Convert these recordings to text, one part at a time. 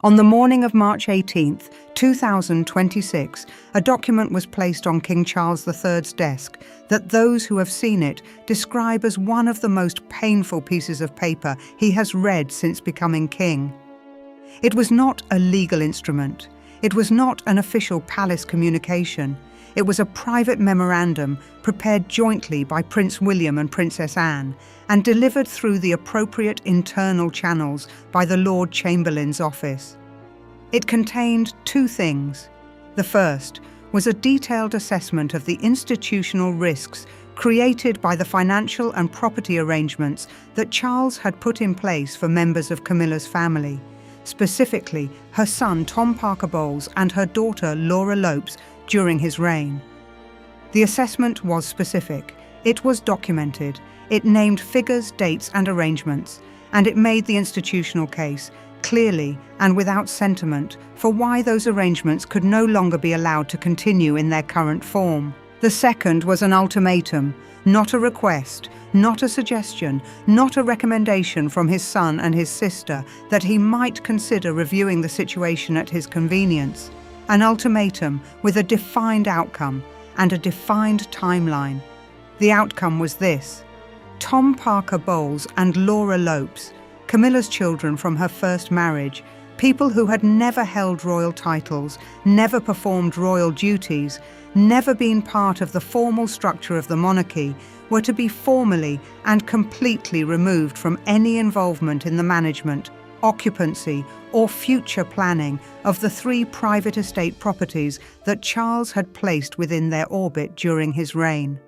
On the morning of March 18, 2026, a document was placed on King Charles III's desk that those who have seen it describe as one of the most painful pieces of paper he has read since becoming king. It was not a legal instrument. It was not an official palace communication. It was a private memorandum prepared jointly by Prince William and Princess Anne and delivered through the appropriate internal channels by the Lord Chamberlain's office. It contained two things. The first was a detailed assessment of the institutional risks created by the financial and property arrangements that Charles had put in place for members of Camilla's family, specifically her son Tom Parker Bowles and her daughter Laura Lopes during his reign. The assessment was specific, it was documented, it named figures, dates and arrangements, and it made the institutional case, clearly and without sentiment, for why those arrangements could no longer be allowed to continue in their current form. The second was an ultimatum, not a request, not a suggestion, not a recommendation from his son and his sister that he might consider reviewing the situation at his convenience. An ultimatum with a defined outcome and a defined timeline. The outcome was this: Tom Parker Bowles and Laura Lopes, Camilla's children from her first marriage, people who had never held royal titles, never performed royal duties, never been part of the formal structure of the monarchy, were to be formally and completely removed from any involvement in the management, occupancy, or future planning of the three private estate properties that Charles had placed within their orbit during his reign.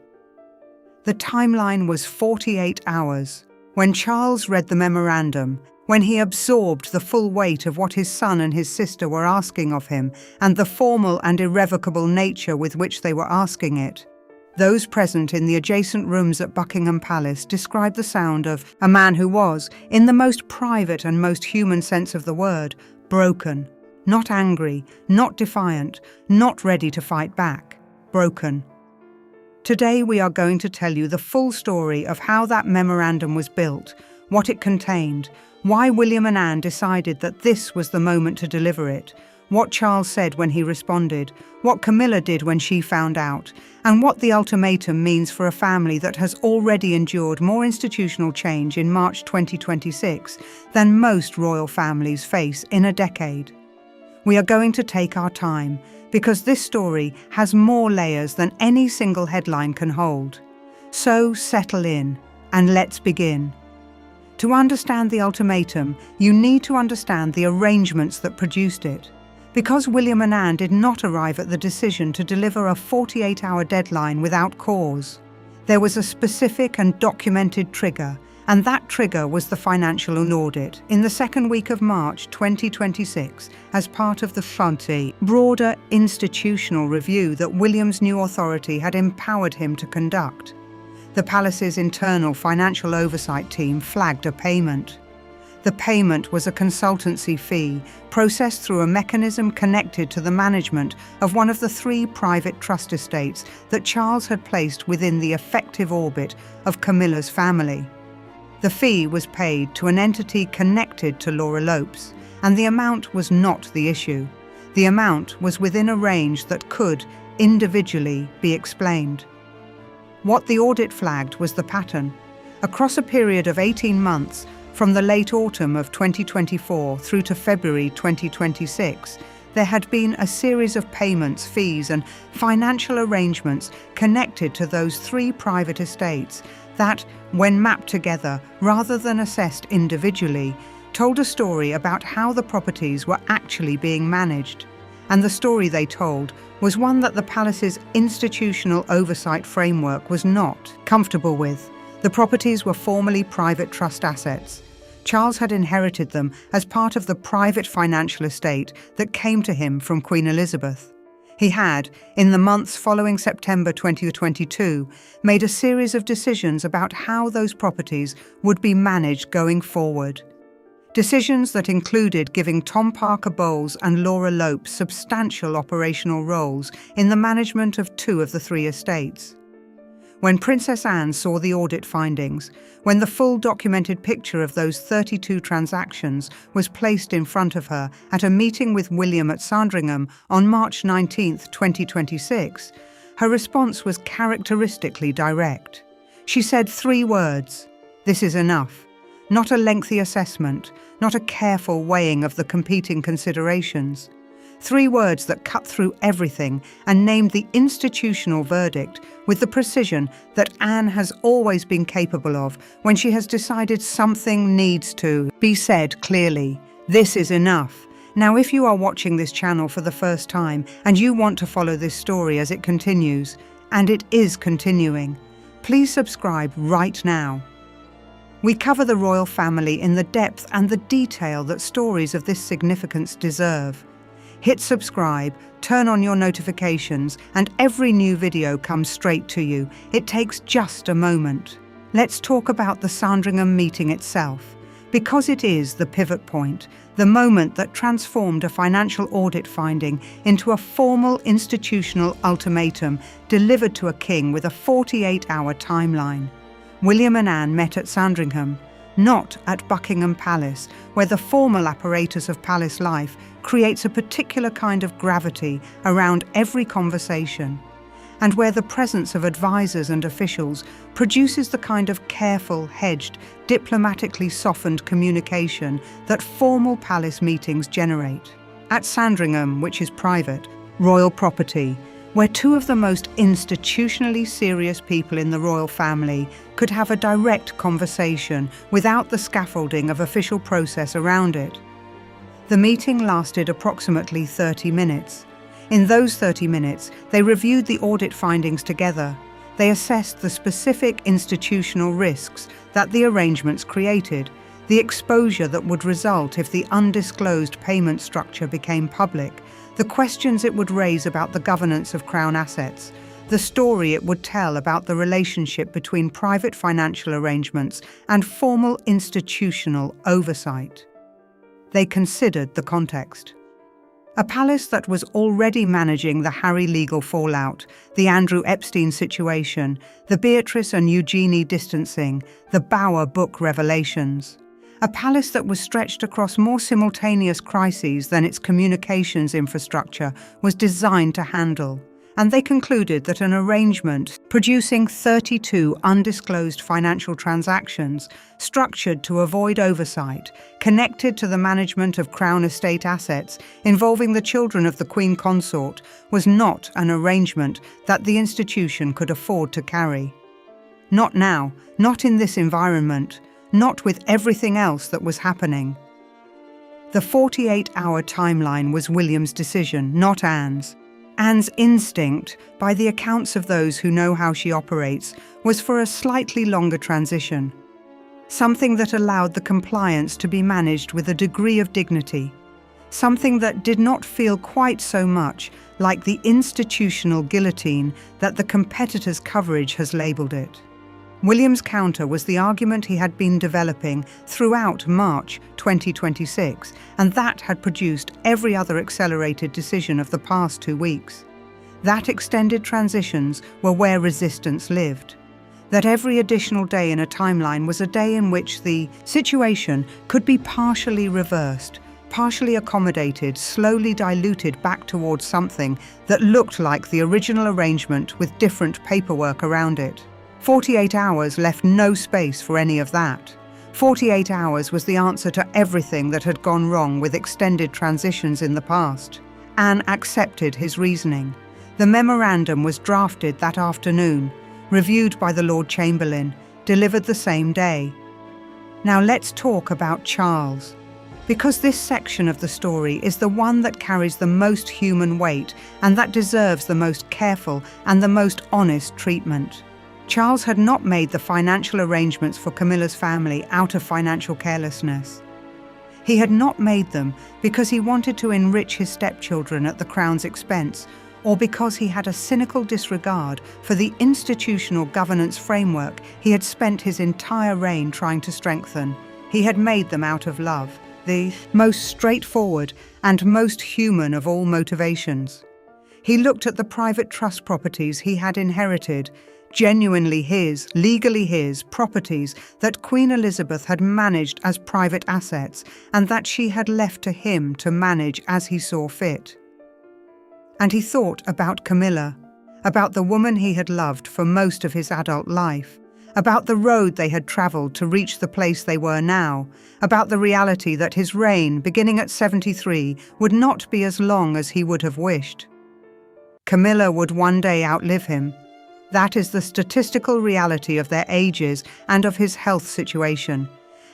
The timeline was 48 hours. When Charles read the memorandum, when he absorbed the full weight of what his son and his sister were asking of him and the formal and irrevocable nature with which they were asking it, those present in the adjacent rooms at Buckingham Palace described the sound of a man who was, in the most private and most human sense of the word, broken. Not angry, not defiant, not ready to fight back. Broken. Today we are going to tell you the full story of how that memorandum was built, what it contained, why William and Anne decided that this was the moment to deliver it, what Charles said when he responded, what Camilla did when she found out, and what the ultimatum means for a family that has already endured more institutional change in March 2026 than most royal families face in a decade. We are going to take our time, because this story has more layers than any single headline can hold. So settle in, and let's begin. To understand the ultimatum, you need to understand the arrangements that produced it. Because William and Anne did not arrive at the decision to deliver a 48-hour deadline without cause, there was a specific and documented trigger, and that trigger was the financial audit in the second week of March 2026 as part of the broader institutional review that William's new authority had empowered him to conduct. The palace's internal financial oversight team flagged a payment. The payment was a consultancy fee processed through a mechanism connected to the management of one of the three private trust estates that Charles had placed within the effective orbit of Camilla's family. The fee was paid to an entity connected to Laura Lopes, and the amount was not the issue. The amount was within a range that could, individually, be explained. What the audit flagged was the pattern. Across a period of 18 months, from the late autumn of 2024 through to February 2026, there had been a series of payments, fees and financial arrangements connected to those three private estates that, when mapped together rather than assessed individually, told a story about how the properties were actually being managed. And the story they told was one that the palace's institutional oversight framework was not comfortable with. The properties were formerly private trust assets. Charles had inherited them as part of the private financial estate that came to him from Queen Elizabeth. He had, in the months following September 2022, made a series of decisions about how those properties would be managed going forward. Decisions that included giving Tom Parker Bowles and Laura Lopes substantial operational roles in the management of two of the three estates. When Princess Anne saw the audit findings, when the full documented picture of those 32 transactions was placed in front of her at a meeting with William at Sandringham on March 19, 2026, her response was characteristically direct. She said 3 words: "This is enough." Not a lengthy assessment, not a careful weighing of the competing considerations. 3 words that cut through everything and named the institutional verdict with the precision that Anne has always been capable of when she has decided something needs to be said clearly. This is enough. Now, if you are watching this channel for the first time and you want to follow this story as it continues, and it is continuing, please subscribe right now. We cover the royal family in the depth and the detail that stories of this significance deserve. Hit subscribe, turn on your notifications, and every new video comes straight to you. It takes just a moment. Let's talk about the Sandringham meeting itself, because it is the pivot point, the moment that transformed a financial audit finding into a formal institutional ultimatum delivered to a king with a 48-hour timeline. William and Anne met at Sandringham, not at Buckingham Palace, where the formal apparatus of palace life creates a particular kind of gravity around every conversation, and where the presence of advisors and officials produces the kind of careful, hedged, diplomatically softened communication that formal palace meetings generate. At Sandringham, which is private, royal property, where 2 of the most institutionally serious people in the royal family could have a direct conversation without the scaffolding of official process around it. The meeting lasted approximately 30 minutes. In those 30 minutes, they reviewed the audit findings together. They assessed the specific institutional risks that the arrangements created, the exposure that would result if the undisclosed payment structure became public, the questions it would raise about the governance of Crown assets, the story it would tell about the relationship between private financial arrangements and formal institutional oversight. They considered the context. A palace that was already managing the Harry legal fallout, the Andrew Epstein situation, the Beatrice and Eugenie distancing, the Bower book revelations. A palace that was stretched across more simultaneous crises than its communications infrastructure was designed to handle. And they concluded that an arrangement producing 32 undisclosed financial transactions, structured to avoid oversight, connected to the management of Crown estate assets involving the children of the Queen Consort, was not an arrangement that the institution could afford to carry. Not now, not in this environment, not with everything else that was happening. The 48-hour timeline was William's decision, not Anne's. Anne's instinct, by the accounts of those who know how she operates, was for a slightly longer transition. Something that allowed the compliance to be managed with a degree of dignity. Something that did not feel quite so much like the institutional guillotine that the competitors' coverage has labelled it. William's counter was the argument he had been developing throughout March 2026, and that had produced every other accelerated decision of the past 2 weeks. That extended transitions were where resistance lived. That every additional day in a timeline was a day in which the situation could be partially reversed, partially accommodated, slowly diluted back towards something that looked like the original arrangement with different paperwork around it. 48 hours left no space for any of that. 48 hours was the answer to everything that had gone wrong with extended transitions in the past. Anne accepted his reasoning. The memorandum was drafted that afternoon, reviewed by the Lord Chamberlain, delivered the same day. Now let's talk about Charles, because this section of the story is the one that carries the most human weight and that deserves the most careful and the most honest treatment. Charles had not made the financial arrangements for Camilla's family out of financial carelessness. He had not made them because he wanted to enrich his stepchildren at the Crown's expense, or because he had a cynical disregard for the institutional governance framework he had spent his entire reign trying to strengthen. He had made them out of love, the most straightforward and most human of all motivations. He looked at the private trust properties he had inherited, genuinely his, legally his, properties that Queen Elizabeth had managed as private assets and that she had left to him to manage as he saw fit. And he thought about Camilla, about the woman he had loved for most of his adult life, about the road they had travelled to reach the place they were now, about the reality that his reign, beginning at 73, would not be as long as he would have wished. Camilla would one day outlive him. That is the statistical reality of their ages and of his health situation.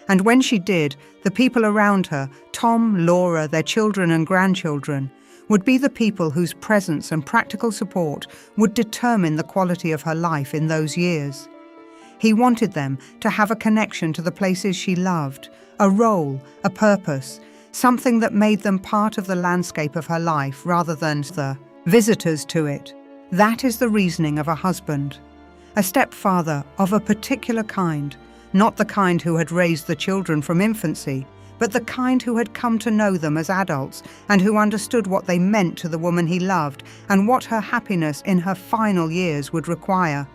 And when she did, the people around her, Tom, Laura, their children and grandchildren, would be the people whose presence and practical support would determine the quality of her life in those years. He wanted them to have a connection to the places she loved, a role, a purpose, something that made them part of the landscape of her life rather than the visitors to it. That is the reasoning of a husband, a stepfather of a particular kind, not the kind who had raised the children from infancy, but the kind who had come to know them as adults and who understood what they meant to the woman he loved and what her happiness in her final years would require.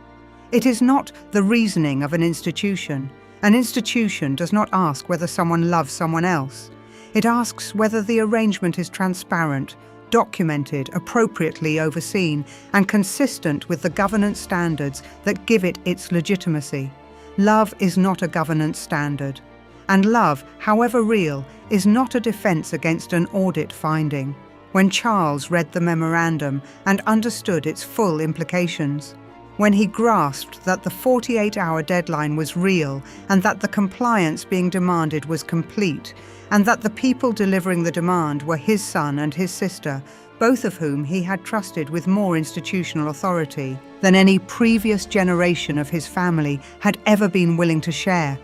It is not the reasoning of an institution. An institution does not ask whether someone loves someone else. It asks whether the arrangement is transparent, documented, appropriately overseen, and consistent with the governance standards that give it its legitimacy. Love is not a governance standard. And love, however real, is not a defense against an audit finding. When Charles read the memorandum and understood its full implications, when he grasped that the 48-hour deadline was real and that the compliance being demanded was complete, and that the people delivering the demand were his son and his sister, both of whom he had trusted with more institutional authority than any previous generation of his family had ever been willing to share.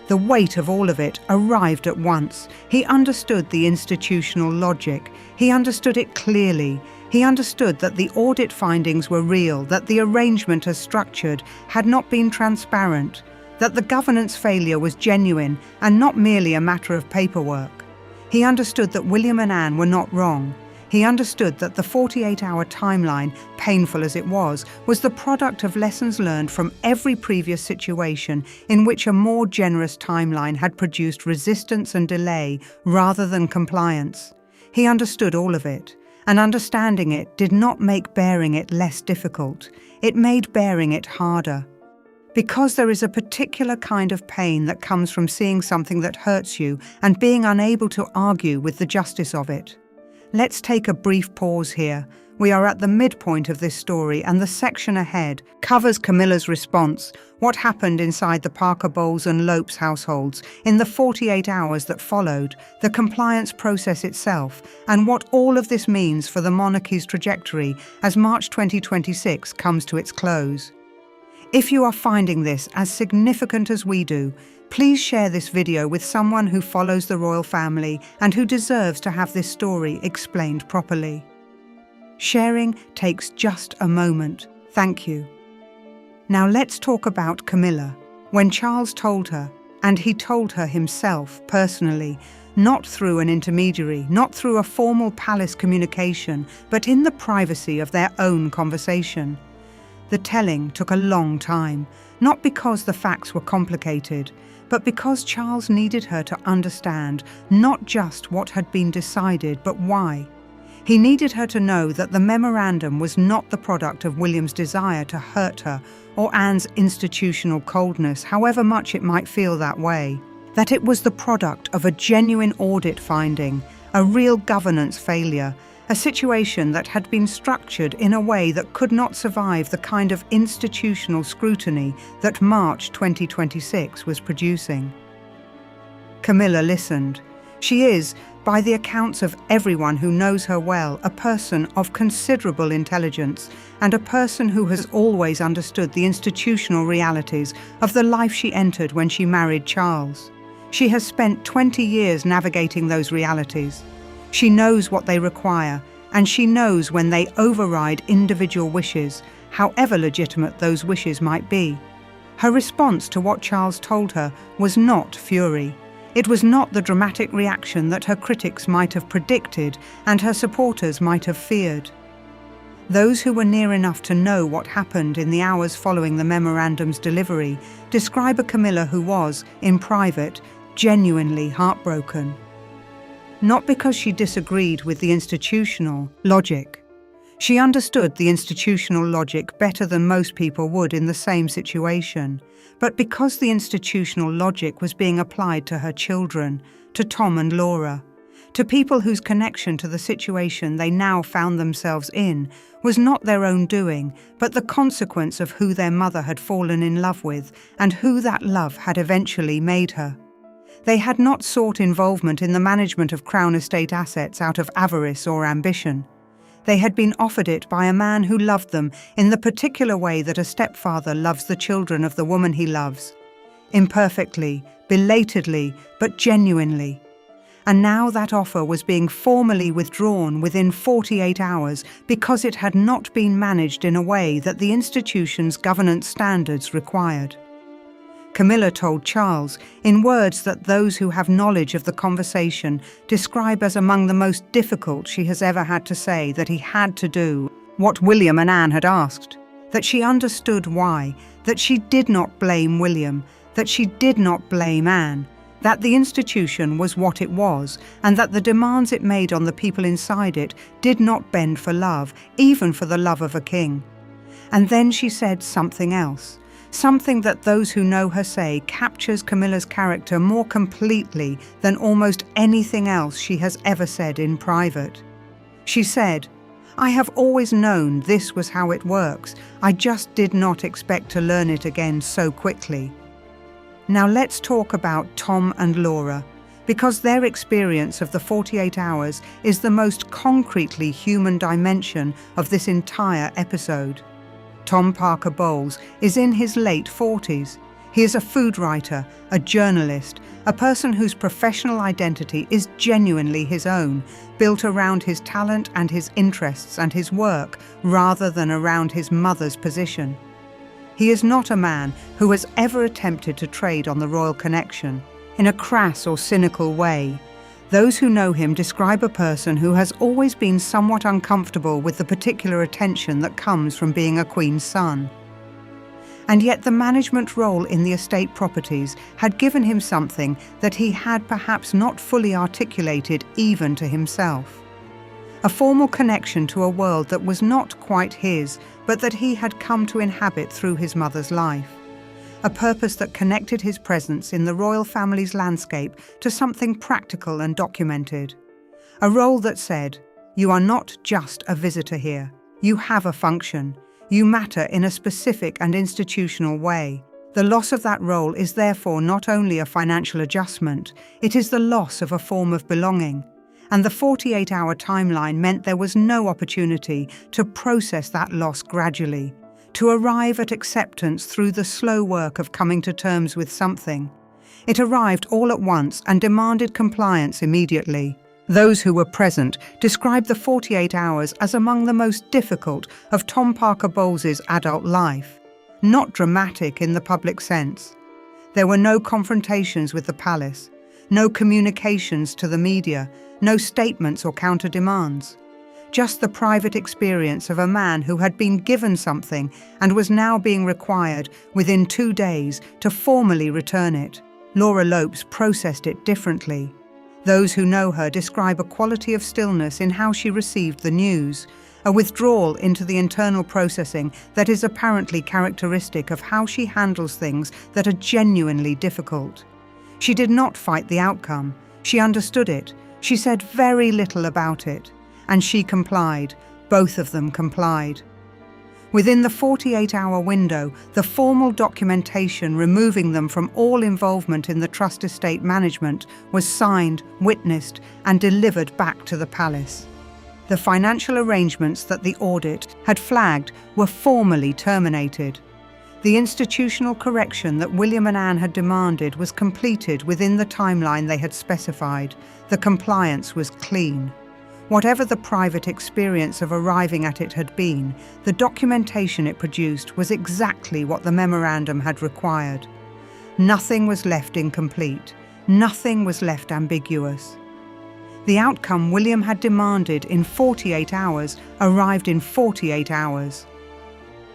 The weight of all of it arrived at once. He understood the institutional logic. He understood it clearly. He understood that the audit findings were real, that the arrangement as structured had not been transparent, that the governance failure was genuine and not merely a matter of paperwork. He understood that William and Anne were not wrong. He understood that the 48-hour timeline, painful as it was the product of lessons learned from every previous situation in which a more generous timeline had produced resistance and delay rather than compliance. He understood all of it, and understanding it did not make bearing it less difficult. It made bearing it harder. Because there is a particular kind of pain that comes from seeing something that hurts you and being unable to argue with the justice of it. Let's take a brief pause here. We are at the midpoint of this story, and the section ahead covers Camilla's response, what happened inside the Parker Bowles and Lopes households in the 48 hours that followed, the compliance process itself, and what all of this means for the monarchy's trajectory as March 2026 comes to its close. If you are finding this as significant as we do, please share this video with someone who follows the royal family and who deserves to have this story explained properly. Sharing takes just a moment. Thank you. Now let's talk about Camilla. When Charles told her, and he told her himself personally, not through an intermediary, not through a formal palace communication, but in the privacy of their own conversation. The telling took a long time, not because the facts were complicated, but because Charles needed her to understand not just what had been decided, but why. He needed her to know that the memorandum was not the product of William's desire to hurt her or Anne's institutional coldness, however much it might feel that way. That it was the product of a genuine audit finding, a real governance failure, a situation that had been structured in a way that could not survive the kind of institutional scrutiny that March 2026 was producing. Camilla listened. She is, by the accounts of everyone who knows her well, a person of considerable intelligence and a person who has always understood the institutional realities of the life she entered when she married Charles. She has spent 20 years navigating those realities. She knows what they require, and she knows when they override individual wishes, however legitimate those wishes might be. Her response to what Charles told her was not fury. It was not the dramatic reaction that her critics might have predicted and her supporters might have feared. Those who were near enough to know what happened in the hours following the memorandum's delivery describe a Camilla who was, in private, genuinely heartbroken. Not because she disagreed with the institutional logic. She understood the institutional logic better than most people would in the same situation, but because the institutional logic was being applied to her children, to Tom and Laura, to people whose connection to the situation they now found themselves in was not their own doing, but the consequence of who their mother had fallen in love with and who that love had eventually made her. They had not sought involvement in the management of Crown Estate assets out of avarice or ambition. They had been offered it by a man who loved them in the particular way that a stepfather loves the children of the woman he loves. Imperfectly, belatedly, but genuinely. And now that offer was being formally withdrawn within 48 hours because it had not been managed in a way that the institution's governance standards required. Camilla told Charles, in words that those who have knowledge of the conversation describe as among the most difficult she has ever had to say, that he had to do what William and Anne had asked, that she understood why, that she did not blame William, that she did not blame Anne, that the institution was what it was, and that the demands it made on the people inside it did not bend for love, even for the love of a king. And then she said something else. Something that those who know her say captures Camilla's character more completely than almost anything else she has ever said in private. She said, "I have always known this was how it works. I just did not expect to learn it again so quickly." Now let's talk about Tom and Laura, because their experience of the 48 hours is the most concretely human dimension of this entire episode. Tom Parker Bowles is in his late 40s. He is a food writer, a journalist, a person whose professional identity is genuinely his own, built around his talent and his interests and his work, rather than around his mother's position. He is not a man who has ever attempted to trade on the royal connection in a crass or cynical way. Those who know him describe a person who has always been somewhat uncomfortable with the particular attention that comes from being a queen's son. And yet the management role in the estate properties had given him something that he had perhaps not fully articulated even to himself. A formal connection to a world that was not quite his, but that he had come to inhabit through his mother's life. A purpose that connected his presence in the royal family's landscape to something practical and documented. A role that said, "You are not just a visitor here. You have a function. You matter in a specific and institutional way." The loss of that role is therefore not only a financial adjustment, it is the loss of a form of belonging. And the 48-hour timeline meant there was no opportunity to process that loss gradually, to arrive at acceptance through the slow work of coming to terms with something. It arrived all at once and demanded compliance immediately. Those who were present described the 48 hours as among the most difficult of Tom Parker Bowles's adult life, not dramatic in the public sense. There were no confrontations with the palace, no communications to the media, no statements or counter-demands. Just the private experience of a man who had been given something and was now being required, within 2 days, to formally return it. Laura Lopes processed it differently. Those who know her describe a quality of stillness in how she received the news, a withdrawal into the internal processing that is apparently characteristic of how she handles things that are genuinely difficult. She did not fight the outcome. She understood it. She said very little about it. And she complied. Both of them complied. Within the 48-hour window, the formal documentation removing them from all involvement in the trust estate management was signed, witnessed, and delivered back to the palace. The financial arrangements that the audit had flagged were formally terminated. The institutional correction that William and Anne had demanded was completed within the timeline they had specified. The compliance was clean. Whatever the private experience of arriving at it had been, the documentation it produced was exactly what the memorandum had required. Nothing was left incomplete. Nothing was left ambiguous. The outcome William had demanded in 48 hours arrived in 48 hours.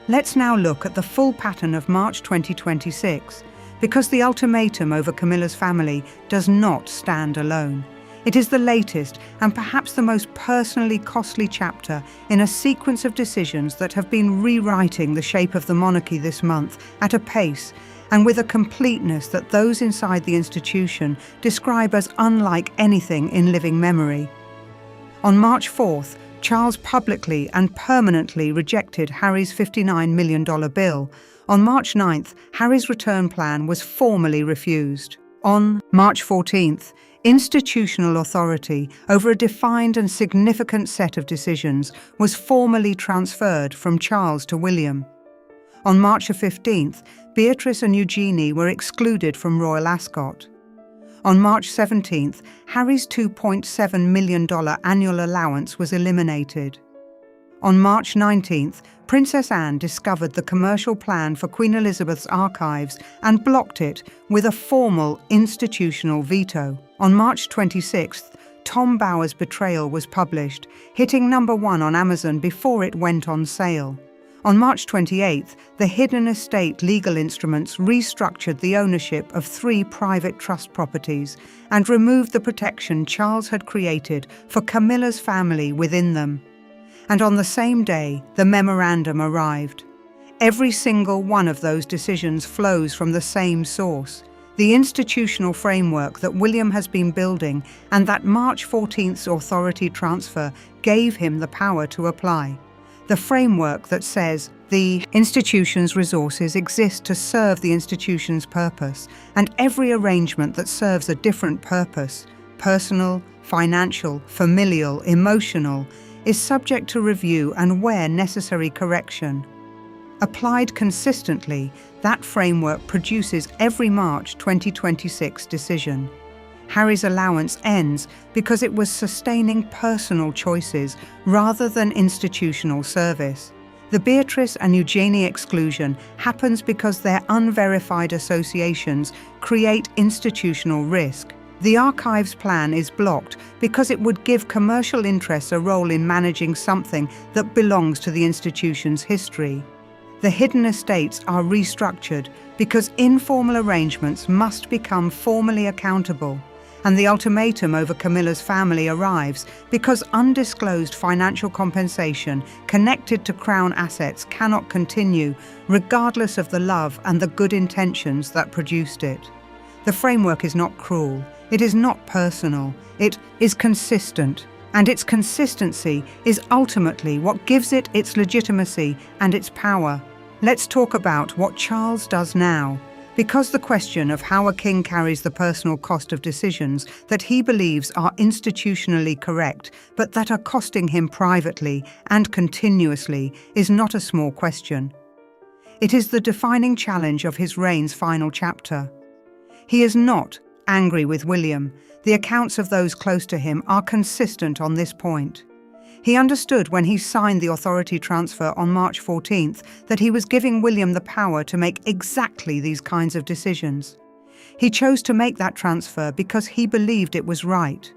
Let's now look at the full pattern of March 2026, because the ultimatum over Camilla's family does not stand alone. It is the latest and perhaps the most personally costly chapter in a sequence of decisions that have been rewriting the shape of the monarchy this month at a pace and with a completeness that those inside the institution describe as unlike anything in living memory. On March 4th, Charles publicly and permanently rejected Harry's $59 million bill. On March 9th, Harry's return plan was formally refused. On March 14th, institutional authority over a defined and significant set of decisions was formally transferred from Charles to William. On March 15th, Beatrice and Eugenie were excluded from Royal Ascot. On March 17th, Harry's $2.7 million annual allowance was eliminated. On March 19th, Princess Anne discovered the commercial plan for Queen Elizabeth's archives and blocked it with a formal institutional veto. On March 26th, Tom Bower's Betrayal was published, hitting #1 on Amazon before it went on sale. On March 28th, the Hidden Estate legal instruments restructured the ownership of 3 private trust properties and removed the protection Charles had created for Camilla's family within them. And on the same day, the memorandum arrived. Every single one of those decisions flows from the same source, the institutional framework that William has been building and that March 14th's authority transfer gave him the power to apply. The framework that says the institution's resources exist to serve the institution's purpose, and every arrangement that serves a different purpose, personal, financial, familial, emotional, is subject to review and where necessary correction. Applied consistently, that framework produces every March 2026 decision. Harry's allowance ends because it was sustaining personal choices rather than institutional service. The Beatrice and Eugenie exclusion happens because their unverified associations create institutional risk. The archives plan is blocked because it would give commercial interests a role in managing something that belongs to the institution's history. The hidden estates are restructured because informal arrangements must become formally accountable. And the ultimatum over Camilla's family arrives because undisclosed financial compensation connected to Crown assets cannot continue, regardless of the love and the good intentions that produced it. The framework is not cruel, it is not personal, it is consistent, and its consistency is ultimately what gives it its legitimacy and its power. Let's talk about what Charles does now. Because the question of how a king carries the personal cost of decisions that he believes are institutionally correct, but that are costing him privately and continuously, is not a small question. It is the defining challenge of his reign's final chapter. He is not angry with William. The accounts of those close to him are consistent on this point. He understood when he signed the authority transfer on March 14th that he was giving William the power to make exactly these kinds of decisions. He chose to make that transfer because he believed it was right,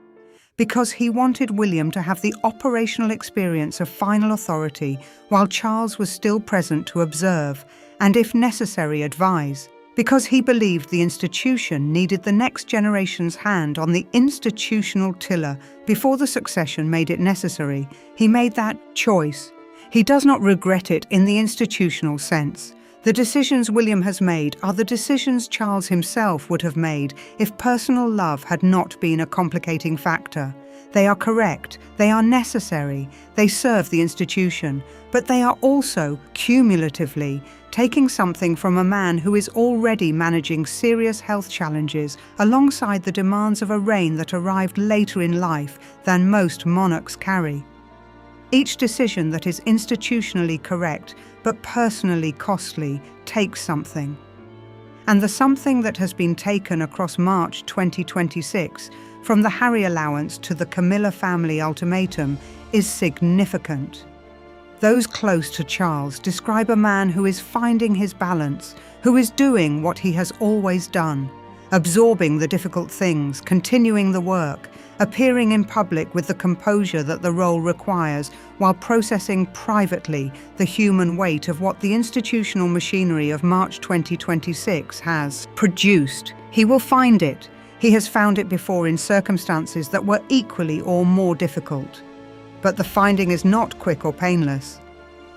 because he wanted William to have the operational experience of final authority while Charles was still present to observe and, if necessary, advise. Because he believed the institution needed the next generation's hand on the institutional tiller before the succession made it necessary, he made that choice. He does not regret it in the institutional sense. The decisions William has made are the decisions Charles himself would have made if personal love had not been a complicating factor. They are correct, they are necessary, they serve the institution, but they are also, cumulatively, taking something from a man who is already managing serious health challenges alongside the demands of a reign that arrived later in life than most monarchs carry. Each decision that is institutionally correct but personally costly takes something. And the something that has been taken across March 2026, from the Harry allowance to the Camilla family ultimatum, is significant. Those close to Charles describe a man who is finding his balance, who is doing what he has always done, absorbing the difficult things, continuing the work, appearing in public with the composure that the role requires, while processing privately the human weight of what the institutional machinery of March 2026 has produced. He will find it. He has found it before in circumstances that were equally or more difficult. But the finding is not quick or painless.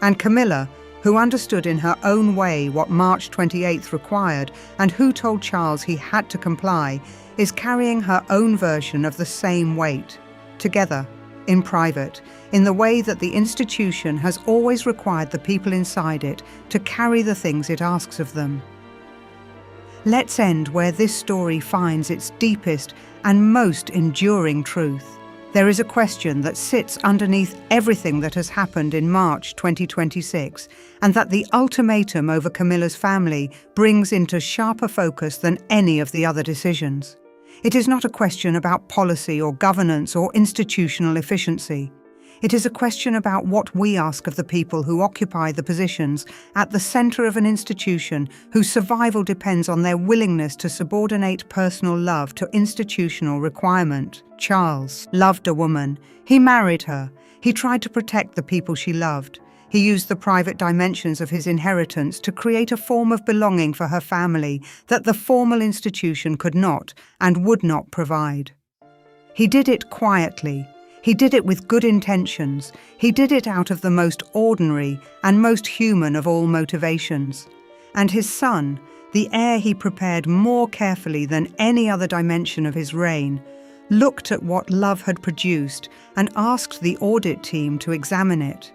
And Camilla, who understood in her own way what March 28th required and who told Charles he had to comply, is carrying her own version of the same weight, together, in private, in the way that the institution has always required the people inside it to carry the things it asks of them. Let's end where this story finds its deepest and most enduring truth. There is a question that sits underneath everything that has happened in March 2026, and that the ultimatum over Camilla's family brings into sharper focus than any of the other decisions. It is not a question about policy or governance or institutional efficiency. It is a question about what we ask of the people who occupy the positions at the center of an institution whose survival depends on their willingness to subordinate personal love to institutional requirement. Charles loved a woman. He married her. He tried to protect the people she loved. He used the private dimensions of his inheritance to create a form of belonging for her family that the formal institution could not and would not provide. He did it quietly. He did it with good intentions. He did it out of the most ordinary and most human of all motivations. And his son, the heir he prepared more carefully than any other dimension of his reign, looked at what love had produced and asked the audit team to examine it.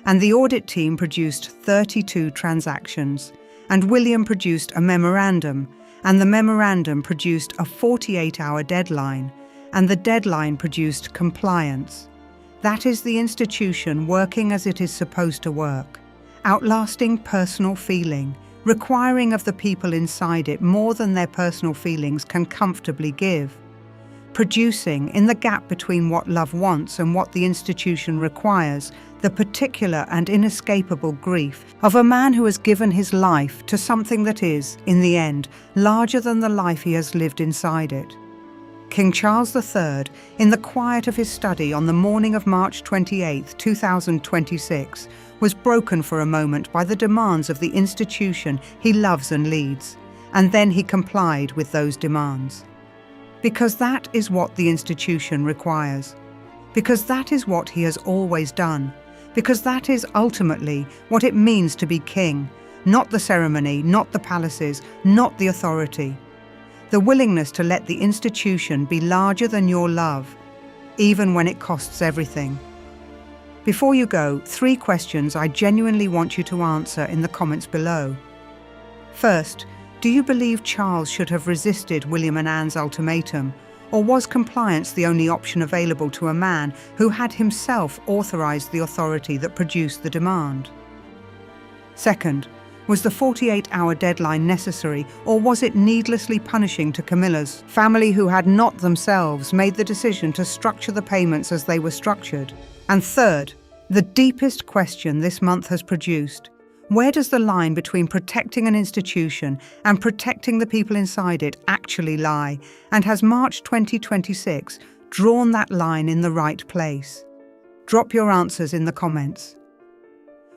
And the audit team produced 32 transactions, and William produced a memorandum, and the memorandum produced a 48-hour deadline, and the deadline produced compliance. That is the institution working as it is supposed to work, outlasting personal feeling, requiring of the people inside it more than their personal feelings can comfortably give, producing, in the gap between what love wants and what the institution requires, the particular and inescapable grief of a man who has given his life to something that is, in the end, larger than the life he has lived inside it. King Charles III, in the quiet of his study on the morning of March 28, 2026, was broken for a moment by the demands of the institution he loves and leads, and then he complied with those demands. Because that is what the institution requires. Because that is what he has always done. Because that is ultimately what it means to be king, not the ceremony, not the palaces, not the authority. The willingness to let the institution be larger than your love, even when it costs everything. Before you go, 3 questions I genuinely want you to answer in the comments below. First, do you believe Charles should have resisted William and Anne's ultimatum, or was compliance the only option available to a man who had himself authorized the authority that produced the demand? Second, was the 48-hour deadline necessary, or was it needlessly punishing to Camilla's family who had not themselves made the decision to structure the payments as they were structured? And third, the deepest question this month has produced: where does the line between protecting an institution and protecting the people inside it actually lie, and has March 2026 drawn that line in the right place? Drop your answers in the comments.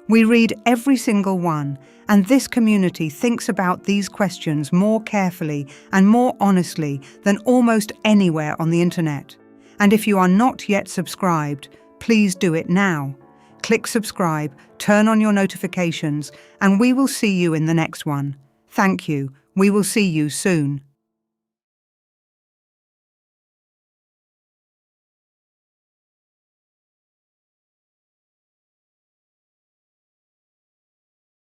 We read every single one, and this community thinks about these questions more carefully and more honestly than almost anywhere on the internet. And if you are not yet subscribed, please do it now. Click subscribe, turn on your notifications, and we will see you in the next one. Thank you. We will see you soon.